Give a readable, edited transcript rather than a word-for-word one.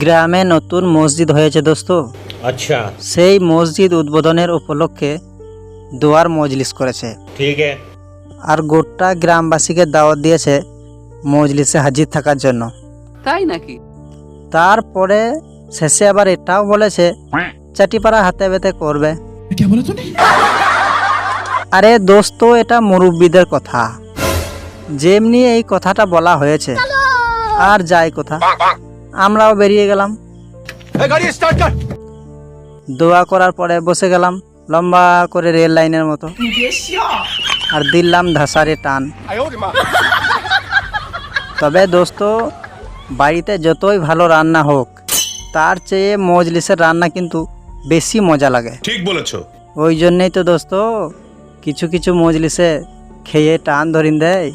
গ্রামে নতুন মসজিদ হয়েছে দোস্ত। अच्छा সেই মসজিদ উদ্বোধনের উপলক্ষে দোয়ার মজলিস করেছে ठीक है। আর গোটা গ্রামবাসীকে দাওয়াত দিয়েছে মজলিসে হাজির থাকার জন্য। তাই নাকি? তারপরে শেষে আবার এটাও বলেছে চাটিপাড়া হাতে বেতে করবে। আরে দোস্ত, এটা মুরব্বীদের কথা, যেমনি এই কথাটা বলা হয়েছে আর যাই কথা, আমরাও বেরিয়ে গেলাম। দোয়া করার পরে বসে গেলাম লম্বা করে রেল লাইনের মতো, আর দিলাম ধাসারে টান। তবে দোস্ত, বাড়িতে যতই ভালো রান্না হোক, তার চেয়ে মজলিসের রান্না কিন্তু বেশি মজা লাগে। ঠিক বলেছো। ওই জন্যই তো দোস্ত কিছু কিছু মজলিসে খেয়ে টান ধরিন দেয়।